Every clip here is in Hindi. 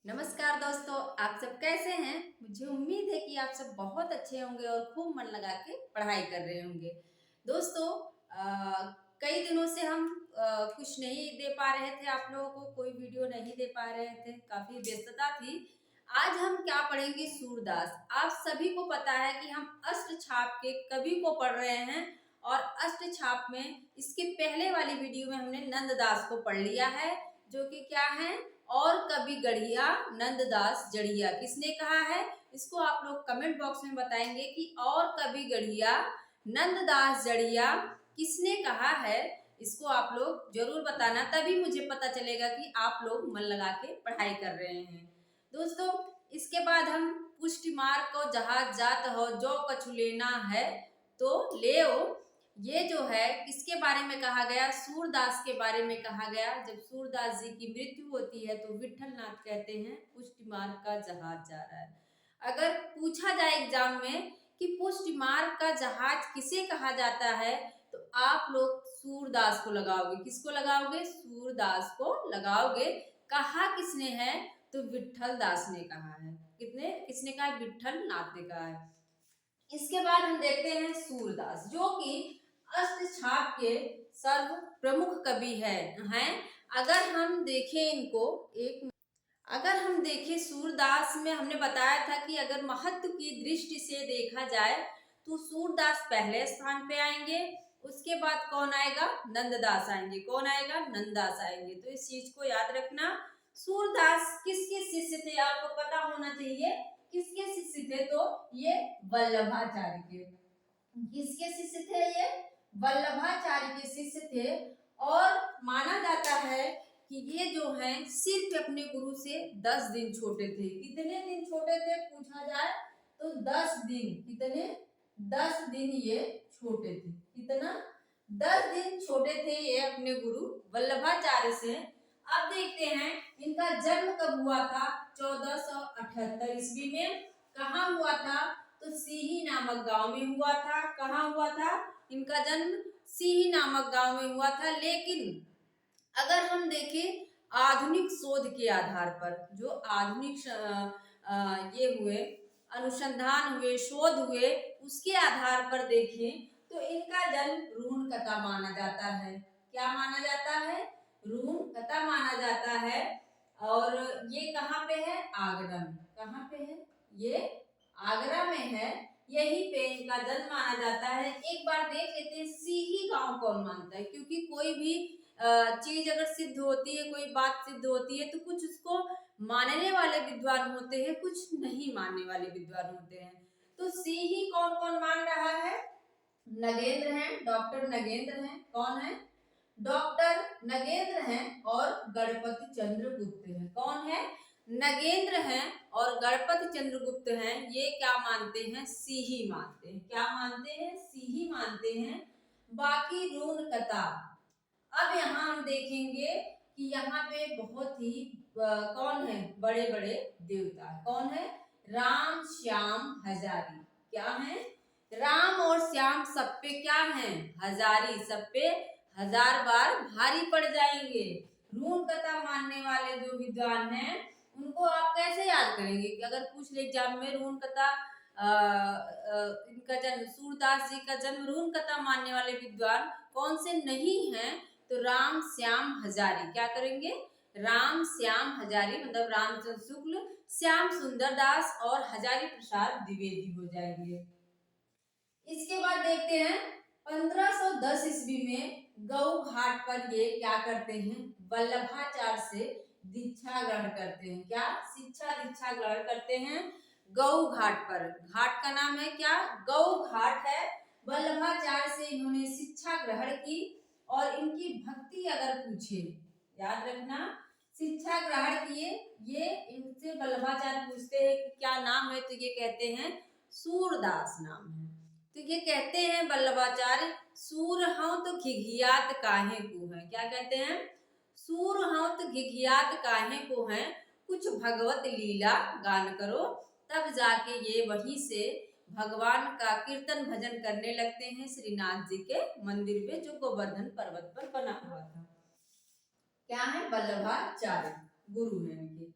नमस्कार दोस्तों, आप सब कैसे हैं? मुझे उम्मीद है कि आप सब बहुत अच्छे होंगे और खूब मन लगा के पढ़ाई कर रहे होंगे। दोस्तों, कई दिनों से हम कुछ नहीं दे पा रहे थे आप लोगों को, कोई वीडियो नहीं दे पा रहे थे, काफ़ी व्यस्तता थी। आज हम क्या पढ़ेंगे? सूरदास। आप सभी को पता है कि हम अष्टछाप के कवि को पढ़ रहे हैं और अष्टछाप में इसके पहले वाली वीडियो में हमने नंददास को पढ़ लिया है, जो कि क्या है? और कवि गढ़िया नंददास जड़िया। किसने कहा है? इसको आप लोग कमेंट बॉक्स में बताएंगे कि और कवि गढ़िया नंददास जड़िया किसने कहा है। इसको आप लोग जरूर बताना, तभी मुझे पता चलेगा कि आप लोग मन लगा के पढ़ाई कर रहे हैं। दोस्तों, इसके बाद हम पुष्टि मार्ग को जहाज जात हो जो कछु लेना है तो ले ओ। ये जो है किसके बारे में कहा गया? सूरदास के बारे में कहा गया। जब सूरदास जी की मृत्यु होती है तो विठल नाथ कहते हैं पुष्टि मार्ग का जहाज जा रहा है। अगर पूछा जाए एग्जाम में कि पुष्टि मार्ग का जहाज किसे कहा जाता है तो आप लोग सूरदास को लगाओगे। किसको लगाओगे? सूरदास को लगाओगे। कहा किसने है? तो विठल दास ने कहा है। किसने कहा? विठल नाथ ने कहा है। इसके बाद हम देखते हैं सूरदास, जो कि अष्टछाप के सर्व प्रमुख कवि हैं। अगर हम देखें इनको अगर हम देखें सूरदास में हमने बताया था कि अगर महत्व की दृष्टि से देखा जाए तो सूरदास पहले स्थान पे आएंगे। उसके बाद कौन आएगा? नंददास आएंगे। कौन आएगा? नंददास आएंगे। तो इस चीज को याद रखना। सूरदास किसके शिष्य थे? आपको पता होना चाहिए। किसके शिष्य थे? तो ये वल्लभाचार्य के। किसके शिष्य थे? ये वल्लभाचार्य के शिष्य थे। और माना जाता है कि ये जो है सिर्फ अपने गुरु से 10 दिन छोटे थे। कितने दिन छोटे थे पूछा जाए तो 10 दिन। कितने? 10 दिन ये छोटे थे। कितना? 10 दिन छोटे थे ये अपने गुरु वल्लभाचार्य से। अब देखते हैं इनका जन्म कब हुआ था? 1478 ईस्वी में। कहाँ हुआ था? तो सीही नामक गांव में हुआ था। कहाँ हुआ था इनका जन्म? सीही नामक गांव में हुआ था। लेकिन अगर हम देखें आधुनिक शोध के आधार पर, जो आधुनिक ये हुए अनुसंधान हुए, शोध हुए, उसके आधार पर देखें तो इनका जन्म रूणकता माना जाता है। क्या माना जाता है? रूणकता माना जाता है। और ये कहाँ पे है? आगरा में। कहाँ पे है? ये आगरा में है। यहीं पे इनका जन्म माना जाता है। एक बार देख लेते हैं सीही गांव कौन मानता है, क्योंकि कोई भी चीज अगर सिद्ध होती है, कोई बात सिद्ध होती है तो कुछ उसको मानने वाले विद्वान होते हैं, कुछ नहीं मानने वाले विद्वान होते हैं। तो सीही कौन कौन मान रहा है? नगेंद्र हैं, डॉक्टर नगेंद्र हैं। कौन है? डॉक्टर नगेंद्र हैं और गणपति चंद्रगुप्त हैं। कौन है? नगेंद्र हैं और गणपति चंद्रगुप्त हैं। ये क्या मानते हैं? सीही मानते हैं। क्या मानते हैं? सीही मानते हैं। बाकी रूणकता। अब यहाँ हम देखेंगे कि यहाँ पे बहुत ही कौन है? बड़े बड़े देवता। कौन है? राम श्याम हजारी। क्या है? राम और श्याम सब पे क्या है? हजारी। सब पे 1000 बार भारी पड़ जाएंगे। रूम कथा मानने वाले जो विद्वान हैं उनको आप कैसे याद करेंगे? कि अगर पूछ ले एग्जाम में रूम कथा इनका जन्म, सूरदास जी का जन्म रूम कथा मानने वाले विद्वान कौन से नहीं हैं तो राम श्याम हजारी। क्या करेंगे? राम श्याम हजारी, मतलब रामचंद्र शुक्ल, श्याम सुंदर दास और हजारी प्रसाद द्विवेदी हो जाएंगे। इसके बाद देखते हैं 1510 ईस्वी में गौ घाट पर ये क्या करते हैं? वल्लभाचार्य से दीक्षा ग्रहण करते हैं। क्या? दीक्षा ग्रहण करते हैं गौ घाट पर। घाट का नाम है क्या? गौ घाट है। वल्लभाचार्य से इन्होंने शिक्षा ग्रहण की। और इनकी भक्ति अगर पूछे, याद रखना, शिक्षा ग्रहण किए। ये इनसे वल्लभाचार्य पूछते हैं कि क्या नाम है तो ये कहते हैं सूरदास नाम है। तो ये कहते हैं वल्लभाचार्य, सूर हूं तो घिघियात काहे को है। क्या कहते हैं? सूर हूं तो घिघियात काहे को है, कुछ भगवत लीला गान करो। तब जाके ये वहीं से भगवान का कीर्तन भजन करने लगते हैं श्रीनाथ जी के मंदिर में, जो गोवर्धन पर्वत पर बना हुआ था। क्या है? वल्लभाचार्य गुरु है इनके।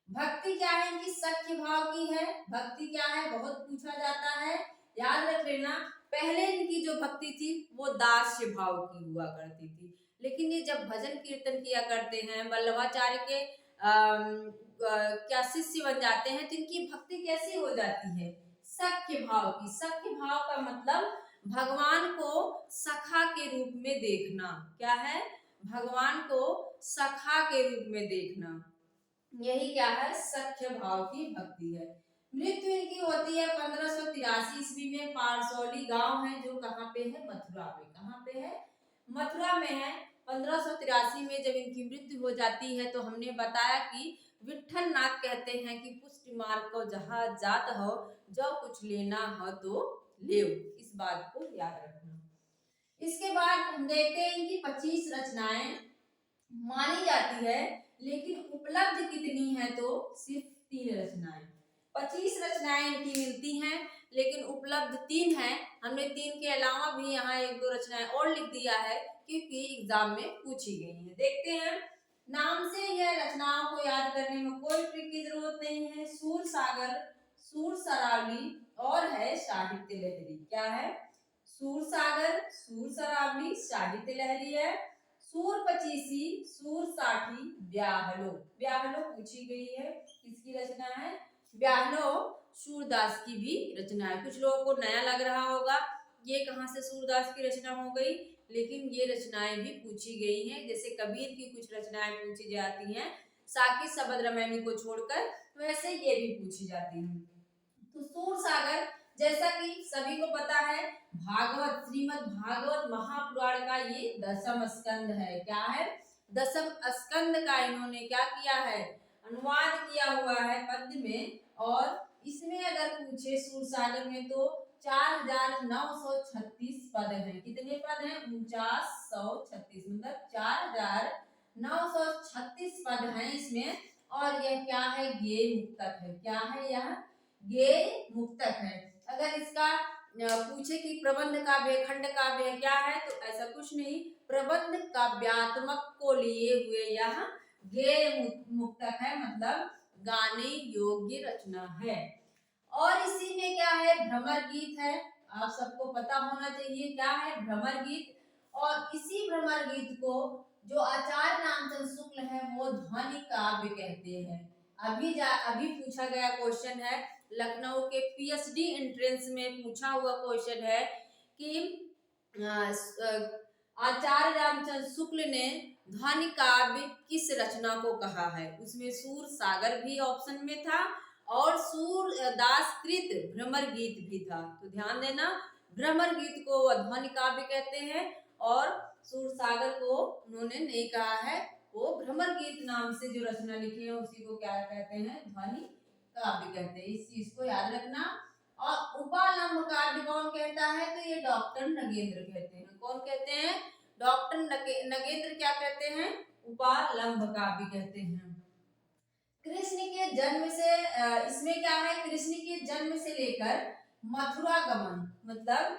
भक्ति क्या है इनकी, सख्य भाव की है। भक्ति क्या है, बहुत पूछा जाता है, याद रख लेना। पहले इनकी जो भक्ति थी वो दास्य भाव की हुआ करती थी, लेकिन ये जब भजन कीर्तन किया करते हैं, वल्लभाचार्य के क्या शिष्य बन जाते हैं, तो इनकी भक्ति कैसी हो जाती है, सख्य भाव की। सख्य भाव का मतलब भगवान को सखा के रूप में देखना। क्या है, भगवान को सखा के रूप में देखना, यही क्या है, सख्य भाव की भक्ति है। मृत्यु इनकी होती है 1583 ईस्वी में। पारसौली गांव है जो कहाँ पे है, मथुरा में। कहाँ पे है, मथुरा में है। 1583 में जब इनकी मृत्यु हो जाती है, तो हमने बताया कि विठल नाथ कहते हैं कि पुष्टि मार्ग को जहाँ जात हो, जो कुछ लेना हो तो ले। इस बात को याद रखना। इसके बाद हम देखते हैं इनकी 25 रचनाएं मानी जाती है, लेकिन उपलब्ध कितनी है, तो सिर्फ 3 रचनाएं। 25 रचनाएं इनकी मिलती हैं, लेकिन उपलब्ध 3 हैं। हमने 3 के अलावा भी यहाँ 1-2 रचनाएं और लिख दिया है, क्योंकि एग्जाम में पूछी गई है। देखते हैं, नाम से यह रचनाओं को याद करने में कोई ट्रिक की जरूरत नहीं है। सूर सागर, सूर सरावली और है साहित्य लहरी। क्या है, सूर सागर, सूर सरावली, साहित्य लहरी है। सूर पचीसी, सूर साठी, ब्याहलो। ब्याहलो पूछी गई है, किसकी रचना है, ब्याहलो सूरदास की भी रचना है। कुछ लोगों को नया लग रहा होगा, ये कहाँ से सूरदास की रचना हो गई, लेकिन ये रचनाएं भी पूछी गई हैं। जैसे कबीर की कुछ रचनाएं पूछी जाती हैं, साकी शबद रामायणी को छोड़कर, वैसे ये भी पूछी जाती हैं। तो सूर सागर, जैसा कि सभी को पता है, भागवत, श्रीमद् भागवत महापुराण का ये 10वां स्कंद है। क्या है, 10वां स्कंद का इन्होंने क्या किया है, अनुवाद किया हुआ है पद्य में। और इसमें अगर पूछे सूर सागर में, तो 4936 पद हैं। कितने पद हैं, 4936, मतलब 4936 पद हैं इसमें। और यह क्या है, गेय मुक्तक है। क्या है, यह गेय मुक्तक है। अगर इसका पूछे कि प्रबंध काव्य, खंड काव्य क्या है, तो ऐसा कुछ नहीं, प्रबंध काव्यात्मक को लिए हुए यह गेय मुक्तक है, मतलब गाने योग्य रचना है। और इसी में क्या है, भ्रमर गीत है। आप सबको पता होना चाहिए क्या है, भ्रमर गीत। और इसी भ्रमर गीत को जो आचार्य रामचंद्र शुक्ल है, वो ध्वनि काव्य कहते हैं। अभी पूछा गया क्वेश्चन है, लखनऊ के पीएचडी एंट्रेंस में पूछा हुआ क्वेश्चन है कि आचार्य रामचंद्र शुक्ल ने ध्वनि काव्य किस रचना को कहा है। उसमें सूर सागर भी ऑप्शन में था, और सूरदास कृत भ्रमर गीत भी था। तो ध्यान देना, भ्रमर गीत को ध्वनि काव्य कहते हैं, और सूर सागर को उन्होंने नहीं कहा है, वो भ्रमर गीत नाम से जो रचना लिखी है उसी को क्या कहते हैं, ध्वनि काव्य कहते हैं। इस चीज को याद रखना। और उपालंब काव्य कौन कहता है, तो ये डॉक्टर नगेंद्र कहते हैं। कौन कहते हैं, डॉक्टर नगेंद्र क्या कहते हैं, उपालंब काव्य कहते हैं। कृष्ण के जन्म से, इसमें क्या है, कृष्ण के जन्म से लेकर मथुरा गमन, मतलब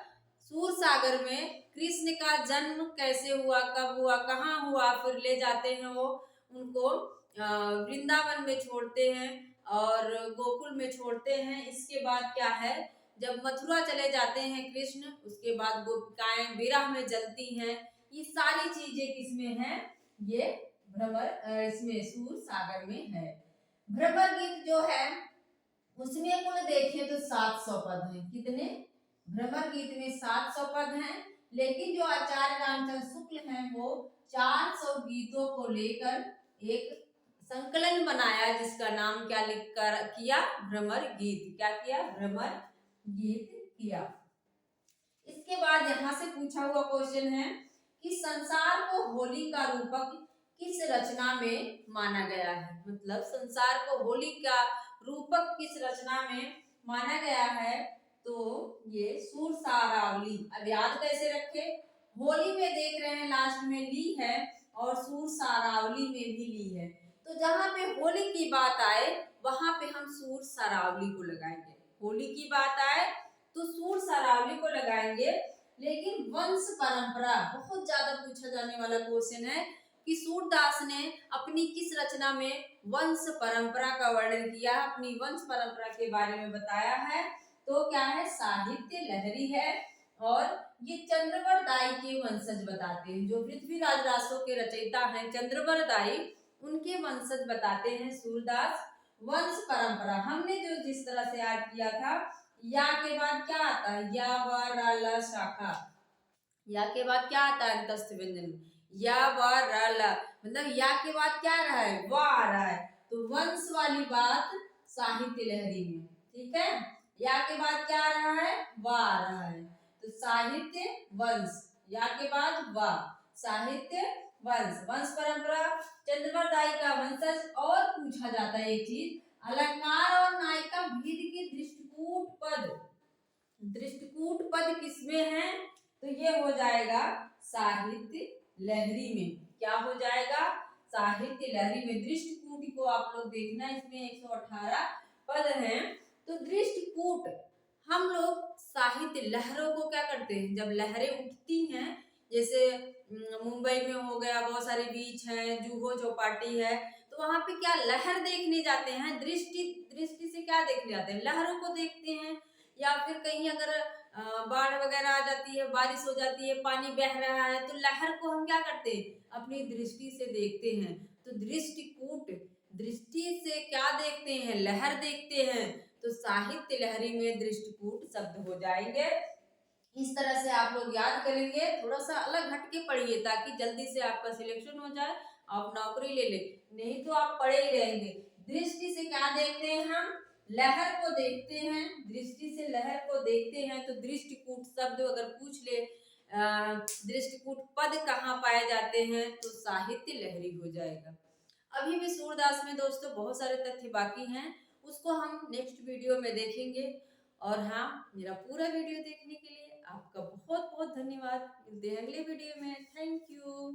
सूर सागर में कृष्ण का जन्म कैसे हुआ, कब हुआ, कहाँ हुआ, फिर ले जाते हैं वो उनको वृंदावन में छोड़ते हैं और गोकुल में छोड़ते हैं। इसके बाद क्या है, जब मथुरा चले जाते हैं कृष्ण, उसके बाद गोपिकाएं विरह में जलती हैं। ये सारी चीजें किसमें हैं, ये भ्रमर, इसमें सूर सागर में है। भ्रमर गीत जो है उसमें कुल देखें तो 700 पद हैं। कितने, भ्रमर गीत में 700 पद हैं, लेकिन जो आचार्य रामचंद्र शुक्ल हैं वो 400 गीतों को लेकर एक संकलन बनाया, जिसका नाम क्या लिखकर किया, भ्रमर गीत। क्या किया, भ्रमर गीत किया। इसके बाद यहाँ से पूछा हुआ क्वेश्चन है कि संसार को होली का रूपक किस रचना में माना गया है, मतलब संसार को होली का रूपक किस रचना में माना गया है, तो ये सूर सारावली। अब याद कैसे रखे, होली में देख रहे हैं लास्ट में ली है, और सूर सारावली में भी ली है। तो जहाँ पे होली की बात आए वहां पे हम सूर सारावली को लगाएंगे, होली की बात आए तो सूर सारावली को लगाएंगे। लेकिन वंश परंपरा बहुत ज्यादा पूछा जाने वाला क्वेश्चन है कि सूरदास ने अपनी किस रचना में वंश परंपरा का वर्णन किया, अपनी वंश परंपरा के बारे में बताया है। तो क्या है, साहित्य लहरी है। और ये चंद्रवरदाई के वंशज बताते हैं, जो पृथ्वीराज रासो के रचयिता हैं चंद्रवरदाई, उनके वंशज बताते हैं सूरदास। वंश परंपरा हमने जो जिस तरह से याद किया था, या के बाद क्या आता है, या व र ल शाखा, या के बाद क्या आता है अंतस्थ व्यंजन, या व र ल, मतलब या के बाद क्या रहा है, व आ रहा है। तो वंश वाली बात साहित्य लहरी में, ठीक है। या के बाद क्या आ रहा है, व आ रहा है, तो साहित्य वंश, या के बाद व, साहित्य वंश, वंश परंपरा, चंद्रवरदाई का वंशज। और पूछा जाता है एक चीज, अलंकार और नायिका भेद के दृष्टिकूट पद, दृष्टिकूट पद किसमें है, तो ये हो जाएगा साहित्य लहरी में। क्या हो जाएगा, साहित्य लहरी में। दृष्टिकूट को आप लोग देखना, इसमें 118 पद हैं। तो दृष्टिकूट, हम लोग साहित्य लहरों को क्या करते हैं, जब लहरें उठती हैं, जैसे मुंबई में हो गया, बहुत सारे बीच हैं, जुहू चौपाटी है, तो वहां पे क्या लहर देखने जाते हैं, दृष्टि दृष्टि से क्या देखने जाते हैं, लहरों को देखते हैं। या फिर कहीं अगर बाढ़ वगैरह आ जाती है, बारिश हो जाती है, पानी बह रहा है, तो लहर को हम क्या करते हैं, अपनी दृष्टि से देखते हैं। तो दृष्टिकूट, दृष्टि से क्या देखते हैं, लहर देखते हैं। तो साहित्य लहरी में दृष्टिकूट शब्द हो जाएंगे। इस तरह से आप लोग याद करेंगे, थोड़ा सा अलग हटके पढ़िए ताकि जल्दी से आपका सिलेक्शन हो जाए, आप नौकरी ले ले, नहीं तो आप पढ़े ही रहेंगे। दृष्टि से क्या देखते हैं हम, लहर को देखते हैं, दृष्टि से लहर को देखते हैं। तो दृष्टिकूट शब्द अगर पूछ ले, दृष्टिकूट पद कहाँ पाए जाते हैं, तो साहित्य लहरी हो जाएगा। अभी भी सूरदास में दोस्तों बहुत सारे तथ्य बाकी हैं, उसको हम नेक्स्ट वीडियो में देखेंगे। और हाँ, मेरा पूरा वीडियो देखने के लिए आपका बहुत बहुत धन्यवाद। मिलते हैं अगले वीडियो में। Thank you.